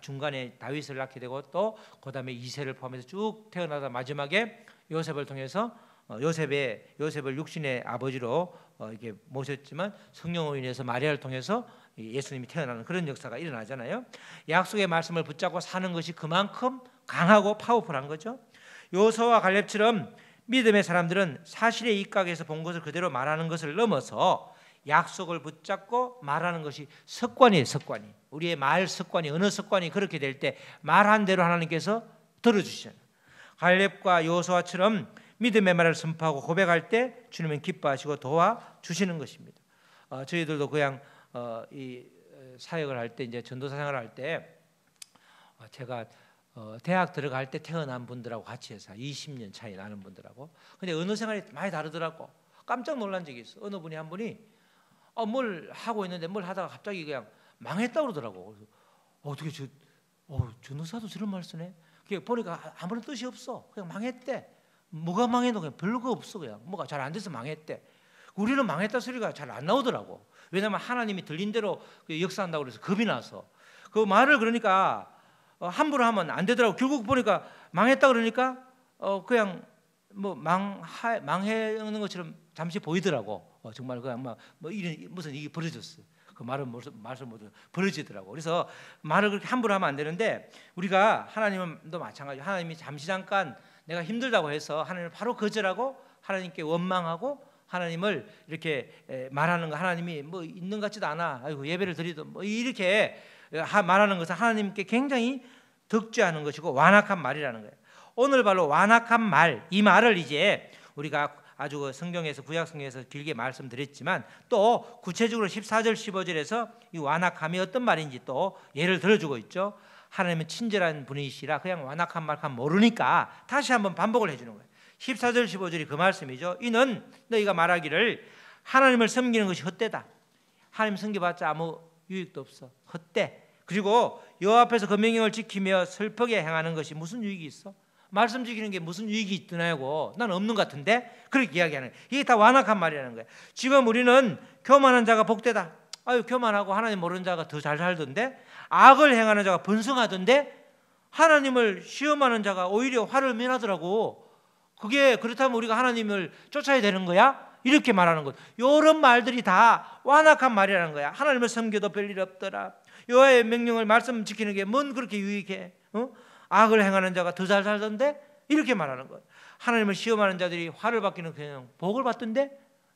중간에 다윗을 낳게 되고 또 그다음에 이새를 포함해서 쭉 태어나다 마지막에 요셉을 통해서 요셉을 육신의 아버지로 이렇게 모셨지만 성령으로 인해서 마리아를 통해서 예수님이 태어나는 그런 역사가 일어나잖아요. 약속의 말씀을 붙잡고 사는 것이 그만큼 강하고 파워풀한 거죠. 요서와 갈렙처럼 믿음의 사람들은 사실의 입각에서 본 것을 그대로 말하는 것을 넘어서 약속을 붙잡고 말하는 것이 습관이에요. 습관이. 우리의 말 습관이, 언어 습관이 그렇게 될 때 말한 대로 하나님께서 들어주시잖아요. 갈렙과 요수아처럼 믿음의 말을 선포하고 고백할 때 주님은 기뻐하시고 도와주시는 것입니다. 저희들도 그냥 이 사역을 할 때, 이제 전도사 생활을 할 때 제가 대학 들어갈 때 태어난 분들하고 같이 해서 20년 차이 나는 분들하고, 근데 언어 생활이 많이 다르더라고. 깜짝 놀란 적이 있어. 어느 분이 한 분이 뭘 하고 있는데 뭘 하다가 갑자기 그냥 망했다고 그러더라고. 그래서 어떻게 전도사도 저런 말 쓰네. 그게 보니까 아무런 뜻이 없어. 그냥 망했대. 뭐가 망해도 그냥 별거 없어. 그냥 뭐가 잘 안 돼서 망했대. 우리는 망했다 소리가 잘 안 나오더라고. 왜냐하면 하나님이 들린 대로 역사한다고 그래서 겁이 나서. 그 말을 그러니까 함부로 하면 안 되더라고. 결국 보니까 망했다 그러니까 그냥 뭐 망해는 것처럼 잠시 보이더라고. 정말 그냥 뭐 이런 무슨 이게 벌어졌어. 그 말은 말씀 모두 벌어지더라고. 그래서 말을 그렇게 함부로 하면 안 되는데, 우리가 하나님도 마찬가지. 하나님이 잠시 잠깐 내가 힘들다고 해서 하나님을 바로 거절하고 하나님께 원망하고 하나님을 이렇게 말하는 거, 하나님이 뭐 있는 것 같지도 않아. 아이고 예배를 드리도 뭐 이렇게 말하는 것은 하나님께 굉장히 덕죄하는 것이고 완악한 말이라는 거예요. 오늘 바로 완악한 말, 이 말을 이제 우리가 아주 성경에서, 구약 성경에서 길게 말씀드렸지만 또 구체적으로 14절 15절에서 이 완악함이 어떤 말인지 또 예를 들어주고 있죠. 하나님은 친절한 분이시라 그냥 완악한 말만 모르니까 다시 한번 반복을 해주는 거예요. 14절 15절이 그 말씀이죠. 이는 너희가 말하기를 하나님을 섬기는 것이 헛되다. 하나님 섬겨봤자 아무 유익도 없어. 헛돼. 그리고 여호와 앞에서 그 명령을 지키며 슬프게 행하는 것이 무슨 유익이 있어? 말씀 지키는 게 무슨 유익이 있더냐고. 난 없는 것 같은데. 그렇게 이야기하는 거예요. 이게 다 완악한 말이라는 거예요. 지금 우리는 교만한 자가 복되다. 아유, 교만하고 하나님 모르는 자가 더 잘 살던데, 악을 행하는 자가 번성하던데, 하나님을 시험하는 자가 오히려 화를 면하더라고. 그게 그렇다면 우리가 하나님을 쫓아야 되는 거야? 이렇게 말하는 것. 이런 말들이 다 완악한 말이라는 거야. 하나님을 섬겨도 별일 없더라. 여호와의 명령을 말씀 지키는 게 뭔 그렇게 유익해? 악을 행하는 자가 더 잘 살던데? 이렇게 말하는 것. 하나님을 시험하는 자들이 화를 받기는 그냥 복을 받던데?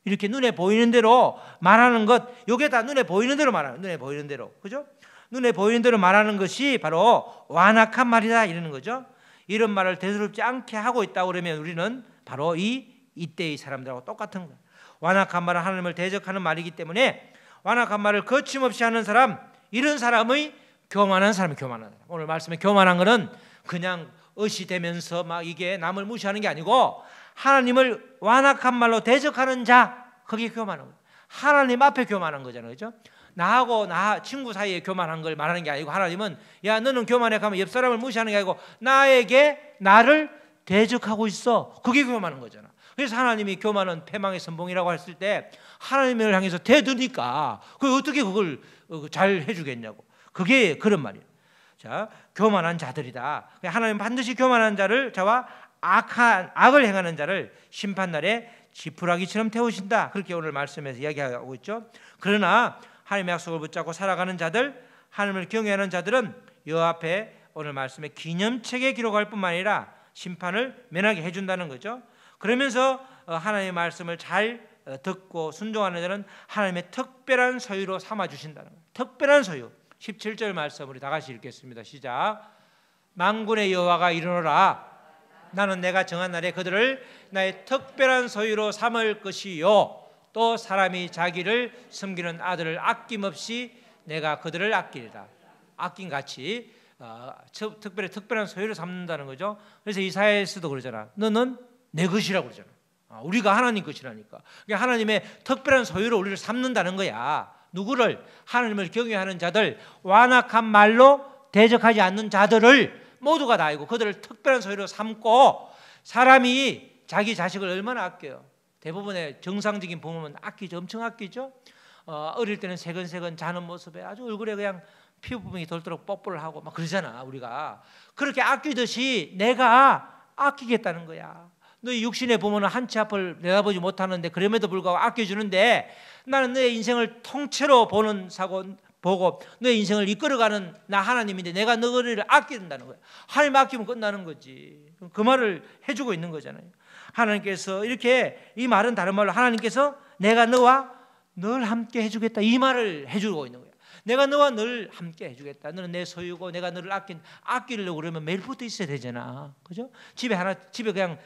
이렇게 눈에 보이는 대로 말하는 것. 이게 다 눈에 보이는 대로 말하는, 눈에 보이는 대로, 그죠? 눈에 보이는 대로 말하는 것이 바로 완악한 말이다 이러는 거죠. 이런 말을 대수롭지 않게 하고 있다 그러면 우리는 바로 이때의 사람들하고 똑같은 거예요. 완악한 말은 하나님을 대적하는 말이기 때문에 완악한 말을 거침없이 하는 사람, 이런 사람의 교만한 사람이 교만한 사람. 오늘 말씀에 교만한 것은 그냥 의시되면서 막 이게 남을 무시하는 게 아니고 하나님을 완악한 말로 대적하는 자, 그게 교만한 거예요. 하나님 앞에 교만한 거잖아요, 그렇죠? 나하고 친구 사이에 교만한 걸 말하는 게 아니고, 하나님은 야 너는 교만해 가면 옆 사람을 무시하는 게 아니고 나에게 나를 대적하고 있어. 그게 교만한 거잖아. 그래서 하나님이 교만은 패망의 선봉이라고 했을 때 하나님을 향해서 대드니까 그 어떻게 그걸 잘 해주겠냐고. 그게 그런 말이에요. 자, 교만한 자들이다. 하나님 반드시 교만한 자를, 자와 악을 행하는 자를 심판날에 지푸라기처럼 태우신다. 그렇게 오늘 말씀에서 이야기하고 있죠. 그러나 하나님의 약속을 붙잡고 살아가는 자들, 하나님을 경외하는 자들은 여호와 앞에 오늘 말씀에 기념책에 기록할 뿐만 아니라 심판을 면하게 해준다는 거죠. 그러면서 하나님의 말씀을 잘 듣고 순종하는 자는 하나님의 특별한 소유로 삼아주신다는 거예요. 특별한 소유. 17절 말씀 우리 다 같이 읽겠습니다. 시작. 만군의 여호와가 이르노라. 나는 내가 정한 날에 그들을 나의 특별한 소유로 삼을 것이요 또 사람이 자기를 섬기는 아들을 아낌없이 내가 그들을 아끼리라. 아낀같이 특별히 특별한 소유로 삼는다는 거죠. 그래서 이사야에서도 그러잖아. 너는 내 것이라고 그러잖아. 우리가 하나님 것이라니까. 그러니까 하나님의 특별한 소유로 우리를 삼는다는 거야. 누구를? 하나님을 경외하는 자들, 완악한 말로 대적하지 않는 자들을 모두가 다 알고 그들을 특별한 소유로 삼고, 사람이 자기 자식을 얼마나 아껴요. 대부분의 정상적인 부모는 아끼죠. 엄청 아끼죠. 어릴 때는 세근세근 자는 모습에 아주 얼굴에 그냥 피부분이 돌도록 뽀뽀를 하고 막 그러잖아. 우리가 그렇게 아끼듯이 내가 아끼겠다는 거야. 너희 육신의 부모는 한 치 앞을 내다보지 못하는데 그럼에도 불구하고 아껴주는데, 나는 너의 인생을 통째로 보는 사고 보고 너의 인생을 이끌어가는 나 하나님인데 내가 너희를 아낀다는 거야. 하나님 아끼면 끝나는 거지. 그 말을 해주고 있는 거잖아요. 하나님께서 이렇게, 이 말은 다른 말로 하나님께서 내가 너와 늘 함께 해주겠다, 이 말을 해주고 있는 거야. 내가 너와 늘 함께 해주겠다. 너는 내 소유고 내가 너를 아끼려고 그러면 매일 붙어 있어야 되잖아. 그죠? 집에 그냥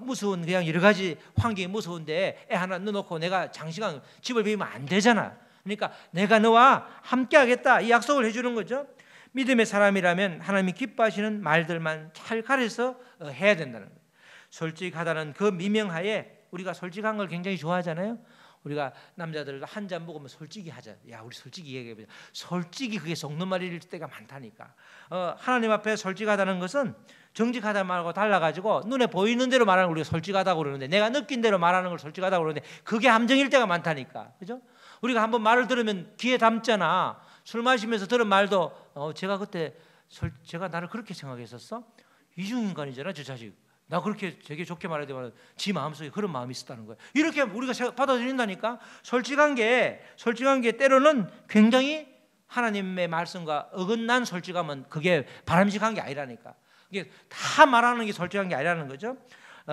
무서운 그냥 여러 가지 환경이 무서운데 애 하나 넣어놓고 내가 장시간 집을 비우면 안 되잖아. 그러니까 내가 너와 함께 하겠다, 이 약속을 해주는 거죠. 믿음의 사람이라면 하나님이 기뻐하시는 말들만 잘 가려서 해야 된다는 거예요. 솔직하다는 그 미명하에, 우리가 솔직한 걸 굉장히 좋아하잖아요. 우리가 남자들 한 잔 먹으면 솔직히 하자. 야, 우리 솔직히 얘기해보자. 솔직히 그게 속는 말일 때가 많다니까. 하나님 앞에 솔직하다는 것은 정직하다 말고 달라가지고 눈에 보이는 대로 말하는 걸 우리가 솔직하다고 그러는데, 내가 느낀 대로 말하는 걸 솔직하다고 그러는데 그게 함정일 때가 많다니까. 그죠? 우리가 한번 말을 들으면 귀에 담잖아. 술 마시면서 들은 말도 제가 그때 제가 나를 그렇게 생각했었어? 이중인간이잖아 저 자식. 나 그렇게 되게 좋게 말하지만 지 마음속에 그런 마음이 있었다는 거야. 이렇게 우리가 받아들인다니까. 솔직한 게 때로는 굉장히 하나님의 말씀과 어긋난 솔직함은 그게 바람직한 게 아니라니까. 이게 다 말하는 게 솔직한 게 아니라는 거죠.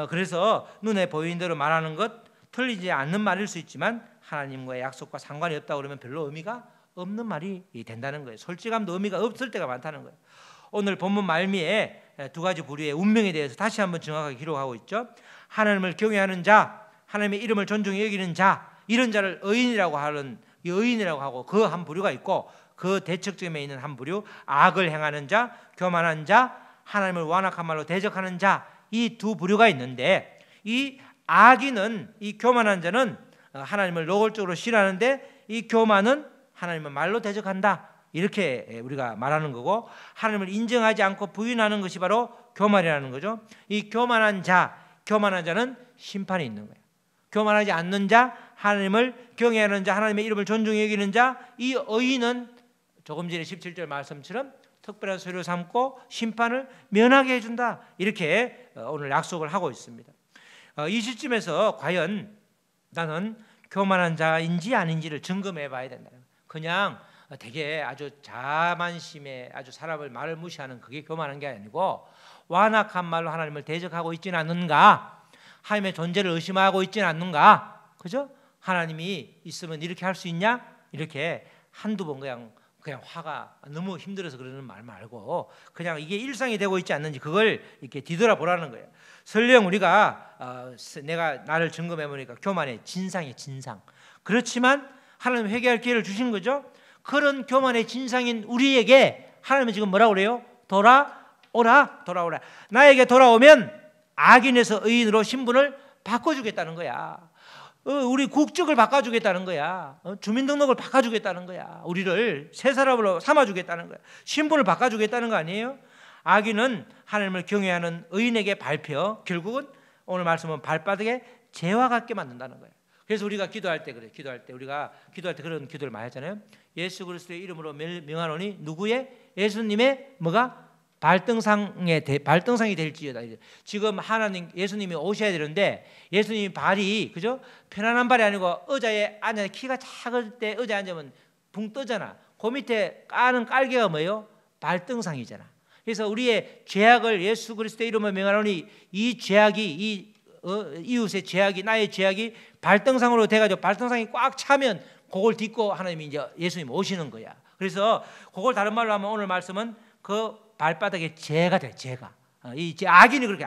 그래서 눈에 보이는 대로 말하는 것, 틀리지 않는 말일 수 있지만 하나님과의 약속과 상관이 없다고 그러면 별로 의미가 없는 말이 된다는 거예요. 솔직함도 의미가 없을 때가 많다는 거예요. 오늘 본문 말미에 두 가지 부류의 운명에 대해서 다시 한번 정확하게 기록하고 있죠. 하나님을 경외하는 자, 하나님의 이름을 존중히 여기는 자, 이런 자를 의인이라고 하고 그 한 부류가 있고, 그 대척점에 있는 한 부류, 악을 행하는 자, 교만한 자, 하나님을 완악한 말로 대적하는 자, 이 두 부류가 있는데, 이 악인은, 이 교만한 자는 하나님을 노골적으로 싫어하는데 이 교만은 하나님을 말로 대적한다, 이렇게 우리가 말하는 거고, 하나님을 인정하지 않고 부인하는 것이 바로 교만이라는 거죠. 이 교만한 자는 심판이 있는 거예요. 교만하지 않는 자, 하나님을 경외하는 자, 하나님의 이름을 존중히 여기는 자, 이 의인은 조금 전에 17절 말씀처럼 특별한 소유로 삼고 심판을 면하게 해준다, 이렇게 오늘 약속을 하고 있습니다. 이 시점에서 과연 나는 교만한 자인지 아닌지를 점검해 봐야 된다. 그냥 되게 아주 자만심에 아주 사람을 말을 무시하는 그게 교만한 게 아니고, 완악한 말로 하나님을 대적하고 있지는 않는가, 하나님의 존재를 의심하고 있지는 않는가. 그죠? 하나님이 있으면 이렇게 할 수 있냐, 이렇게 한두 번 그냥 화가 너무 힘들어서 그러는 말 말고 그냥 이게 일상이 되고 있지 않는지 그걸 이렇게 뒤돌아보라는 거예요. 설령 우리가 내가 나를 점검해 보니까 교만의 진상이에요, 진상. 그렇지만 하나님 회개할 기회를 주신 거죠. 그런 교만의 진상인 우리에게 하나님은 지금 뭐라고 그래요? 돌아오라. 나에게 돌아오면 악인에서 의인으로 신분을 바꿔주겠다는 거야. 우리 국적을 바꿔주겠다는 거야. 주민등록을 바꿔주겠다는 거야. 우리를 새 사람으로 삼아주겠다는 거야. 신분을 바꿔주겠다는 거 아니에요? 악인은 하나님을 경외하는 의인에게 밟혀 결국은 오늘 말씀은 발바닥에 재와 같게 만든다는 거예요. 그래서 우리가 기도할 때 그래. 우리가 기도할 때 그런 기도를 많이 하잖아요. 예수 그리스도의 이름으로 명하노니 누구의? 예수님의 뭐가? 발등상이 될지어다. 지금 하나님 예수님이 오셔야 되는데 예수님이 발이, 그죠? 편안한 발이 아니고 의자에 앉아, 키가 작을 때 의자에 앉으면 붕 뜨잖아. 그 밑에 까는 깔개가 뭐예요? 발등상이잖아. 그래서 우리의 죄악을 예수 그리스도의 이름으로 명하노니 이 죄악이, 이웃의 죄악이, 나의 죄악이 발등상으로 돼가지고 발등상이 꽉 차면 그걸 딛고 하나님이 이제 예수님 오시는 거야. 그래서 그걸 다른 말로 하면 오늘 말씀은 그 발바닥에 죄가 돼, 죄가. 이 악인이 그렇게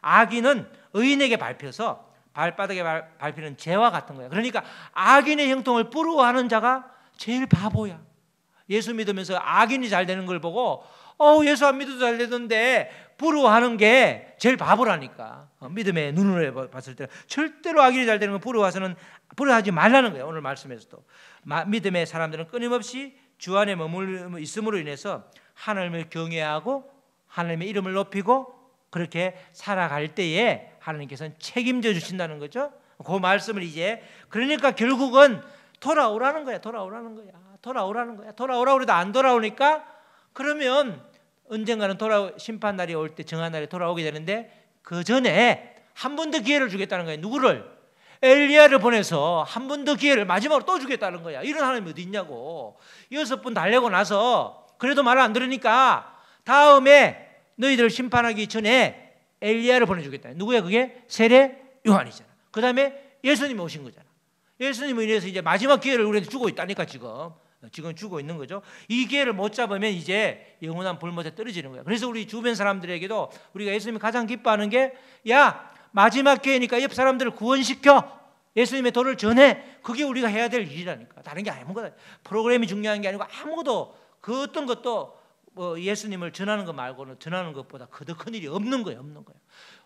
악인은 의인에게 밟혀서 발바닥에 밟히는 재와 같은 거야. 그러니까 악인의 형통을 부러워하는 자가 제일 바보야. 예수 믿으면서 악인이 잘 되는 걸 보고 예수 안 믿어도 잘 되던데 부러워하는 게 제일 바보라니까. 믿음의 눈으로 봤을 때 절대로 악인이 잘 되는 걸 부러워하지 말라는 거예요. 오늘 말씀에서도 믿음의 사람들은 끊임없이 주 안에 머물러 있음으로 인해서 하나님을 경외하고 하나님의 이름을 높이고 그렇게 살아갈 때에 하나님께서는 책임져 주신다는 거죠. 그 말씀을 이제 그러니까 결국은 돌아오라는 거야. 돌아오라고 해도 안 돌아오니까 그러면 언젠가는 심판 날이 올 때 정한 날에 돌아오게 되는데 그 전에 한 번 더 기회를 주겠다는 거예요. 누구를? 엘리야를 보내서 한 번 더 기회를 마지막으로 또 주겠다는 거야. 이런 하나님이 어디 있냐고. 6번 달래고 나서 그래도 말을 안 들으니까 다음에 너희들을 심판하기 전에 엘리야를 보내주겠다. 누구야 그게? 세례 요한이잖아. 그 다음에 예수님이 오신 거잖아. 예수님을 인해서 이제 마지막 기회를 우리한테 주고 있다니까 지금 주고 있는 거죠. 이 기회를 못 잡으면 이제 영원한 불못에 떨어지는 거야. 그래서 우리 주변 사람들에게도 우리가 예수님이 가장 기뻐하는 게 마지막 기회니까 옆 사람들을 구원시켜 예수님의 도를 전해. 그게 우리가 해야 될 일이라니까. 다른 게 아무것도 프로그램이 중요한 게 아니고 아무것도 그 어떤 것도 예수님을 전하는 것 말고는 전하는 것보다 더 큰 일이 없는 거예요.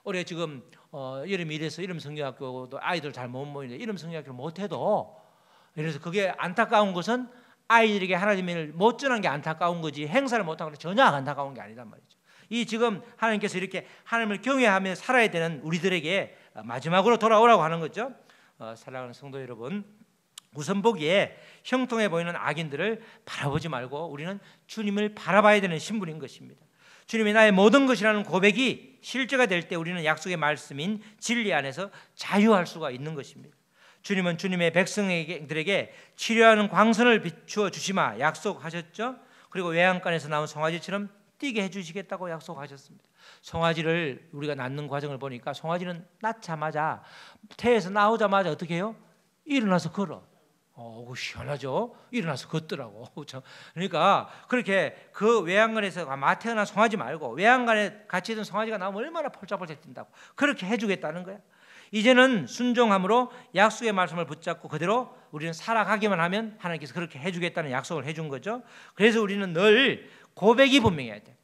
올해 지금 여름이 이래서 이름 성경학교도 아이들 잘 못 모이는데 이름 성경학교를 못해도 그래서 그게 안타까운 것은 아이들에게 하나님을 못 전한 게 안타까운 거지 행사를 못하고 전혀 안타까운 게 아니란 말이죠. 이 지금 하나님께서 이렇게 하나님을 경외하며 살아야 되는 우리들에게 마지막으로 돌아오라고 하는 거죠. 사랑하는 성도 여러분, 우선 보기에 형통해 보이는 악인들을 바라보지 말고 우리는 주님을 바라봐야 되는 신분인 것입니다. 주님이 나의 모든 것이라는 고백이 실제가 될 때 우리는 약속의 말씀인 진리 안에서 자유할 수가 있는 것입니다. 주님은 주님의 백성들에게 치료하는 광선을 비추어 주시마 약속하셨죠. 그리고 외양간에서 나온 송아지처럼 뛰게 해주시겠다고 약속하셨습니다. 송아지를 우리가 낳는 과정을 보니까 송아지는 낳자마자 태에서 나오자마자 어떻게 해요? 일어나서 걸어. 시원하죠? 일어나서 걷더라고. 그러니까 그렇게 그 외양간에서 아마 태어난 송아지 말고 외양간에 같이 있던 송아지가 나오면 얼마나 펄짝펄짝 뛴다고 그렇게 해주겠다는 거야. 이제는 순종함으로 약속의 말씀을 붙잡고 그대로 우리는 살아가기만 하면 하나님께서 그렇게 해주겠다는 약속을 해준 거죠. 그래서 우리는 늘 고백이 분명해야 돼.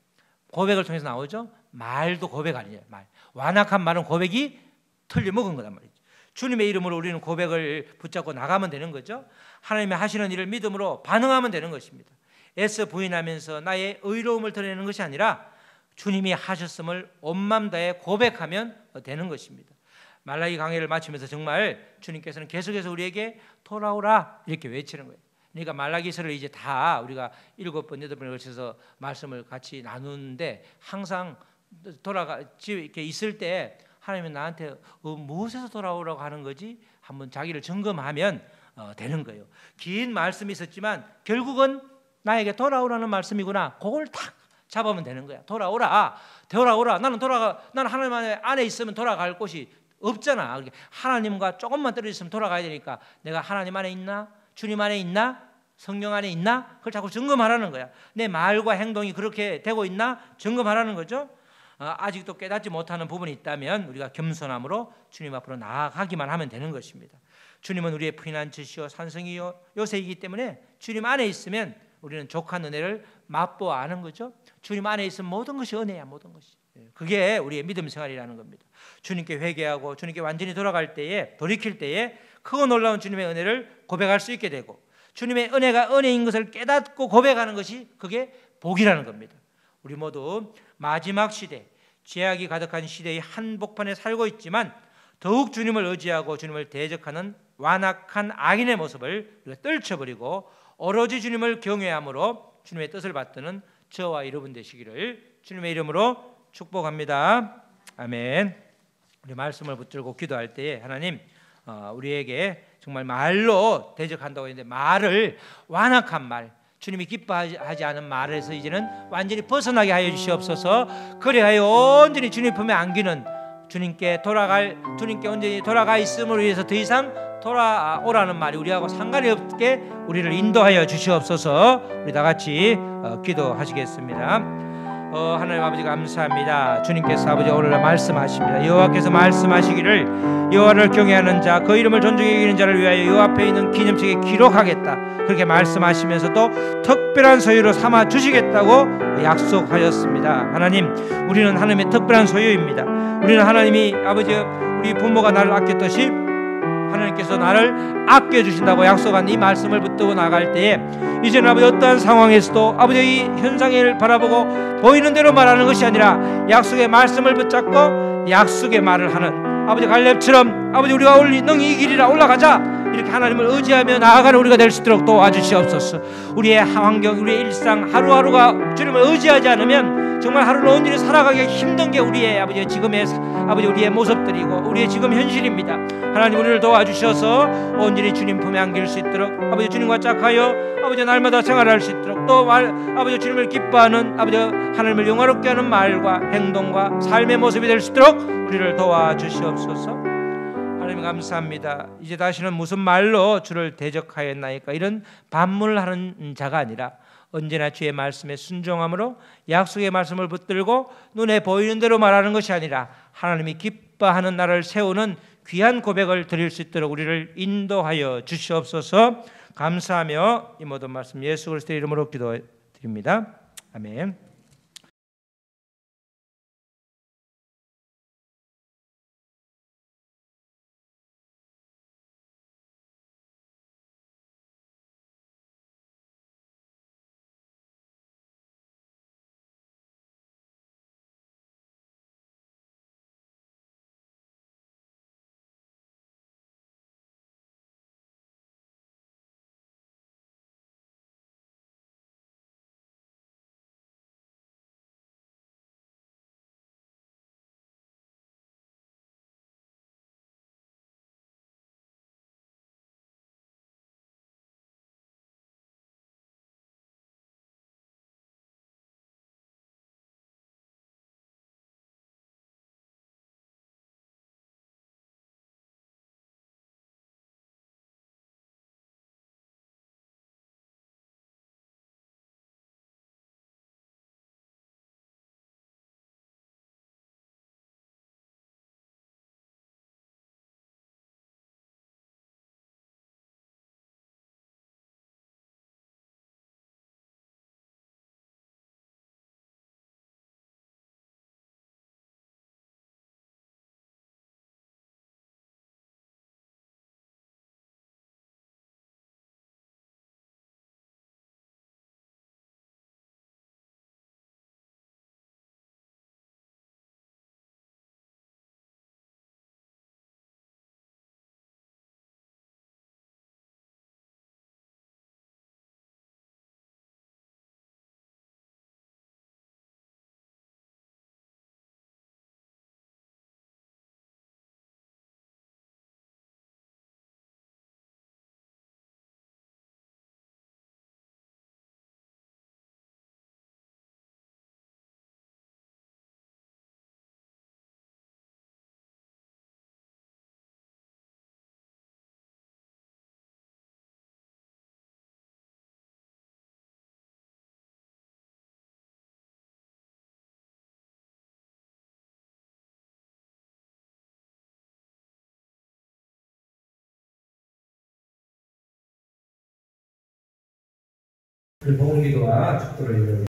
고백을 통해서 나오죠. 말도 고백 아니에요. 완악한 말은 고백이 틀려먹은 거란 말이죠. 주님의 이름으로 우리는 고백을 붙잡고 나가면 되는 거죠. 하나님이 하시는 일을 믿음으로 반응하면 되는 것입니다. 애써 부인하면서 나의 의로움을 드러내는 것이 아니라 주님이 하셨음을 온 마음 다해 고백하면 되는 것입니다. 말라기 강해를 마치면서 정말 주님께서는 계속해서 우리에게 돌아오라 이렇게 외치는 거예요. 그러니까 말라기서를 이제 다 우리가 7번, 8번에 걸쳐서 말씀을 같이 나누는데 항상 이렇게 있을 때 하나님은 나한테 무엇에서 돌아오라고 하는 거지? 한번 자기를 점검하면 되는 거예요. 긴 말씀이 있었지만 결국은 나에게 돌아오라는 말씀이구나. 그걸 딱 잡으면 되는 거야. 돌아오라. 나는 하나님 안에 있으면 돌아갈 곳이 없잖아. 하나님과 조금만 떨어져 있으면 돌아가야 되니까 내가 하나님 안에 있나? 주님 안에 있나? 성령 안에 있나? 그걸 자꾸 점검하라는 거야. 내 말과 행동이 그렇게 되고 있나? 점검하라는 거죠. 아직도 깨닫지 못하는 부분이 있다면 우리가 겸손함으로 주님 앞으로 나아가기만 하면 되는 것입니다. 주님은 우리의 피난처시요 산성이요 요새이기 때문에 주님 안에 있으면 우리는 족한 은혜를 맛보아 아는 거죠. 주님 안에 있으면 모든 것이 은혜야. 모든 것이. 그게 우리의 믿음 생활이라는 겁니다. 주님께 회개하고 주님께 완전히 돌이킬 때에 크고 놀라운 주님의 은혜를 고백할 수 있게 되고 주님의 은혜가 은혜인 것을 깨닫고 고백하는 것이 그게 복이라는 겁니다. 우리 모두 마지막 시대, 죄악이 가득한 시대의 한복판에 살고 있지만 더욱 주님을 의지하고 주님을 대적하는 완악한 악인의 모습을 우리가 떨쳐버리고 오로지 주님을 경외함으로 주님의 뜻을 받드는 저와 여러분 되시기를 주님의 이름으로 축복합니다. 아멘. 우리 말씀을 붙들고 기도할 때에 하나님 우리에게 정말 말로 대적한다고 했는데 말을 완악한 말 주님이 기뻐하지 않은 말에서 이제는 완전히 벗어나게 하여 주시옵소서. 그리하여 온전히 주님 품에 안기는 주님께 온전히 돌아가 있음을 위해서 더 이상 돌아오라는 말이 우리하고 상관이 없게 우리를 인도하여 주시옵소서. 우리 다 같이 기도하시겠습니다. 하나님 아버지 감사합니다. 주님께서 아버지 오늘 말씀하십니다. 여호와께서 말씀하시기를 여호와를 경외하는 자 그 이름을 존중히 여기는 자를 위하여 여호와 앞에 있는 기념책에 기록하겠다. 그렇게 말씀하시면서도 특별한 소유로 삼아 주시겠다고 약속하셨습니다. 하나님, 우리는 하나님의 특별한 소유입니다. 우리는 하나님이 아버지 우리 부모가 나를 아꼈듯이 하나님께서 나를 아껴주신다고 약속한 이 말씀을 붙들고 나갈 때에 이제는 아버지 어떠한 상황에서도 아버지 이 현상을 바라보고 보이는 대로 말하는 것이 아니라 약속의 말씀을 붙잡고 약속의 말을 하는 아버지 갈렙처럼 아버지 우리가 능히 이 길이라 올라가자 이렇게 하나님을 의지하며 나아가는 우리가 될 수 있도록 도와주시옵소서. 우리의 환경, 우리의 일상 하루하루가 주님을 의지하지 않으면 정말 하루를 온전히 살아가기가 힘든 게 우리의 아버지 지금의 아버지 우리의 모습들이고 우리의 지금 현실입니다. 하나님 우리를 도와주셔서 온전히 주님 품에 안길 수 있도록 아버지 주님과 짝하여 아버지 날마다 생활할 수 있도록 또 아버지 주님을 기뻐하는 아버지 하나님을 영화롭게 하는 말과 행동과 삶의 모습이 될 수 있도록 우리를 도와주시옵소서. 하나님 감사합니다. 이제 다시는 무슨 말로 주를 대적하였나이까 이런 반문을 하는 자가 아니라 언제나 주의 말씀에 순종함으로 약속의 말씀을 붙들고 눈에 보이는 대로 말하는 것이 아니라 하나님이 기뻐하는 나를 세우는 귀한 고백을 드릴 수 있도록 우리를 인도하여 주시옵소서. 감사하며 이 모든 말씀 예수 그리스도의 이름으로 기도드립니다. 아멘. 복음기도와 축도를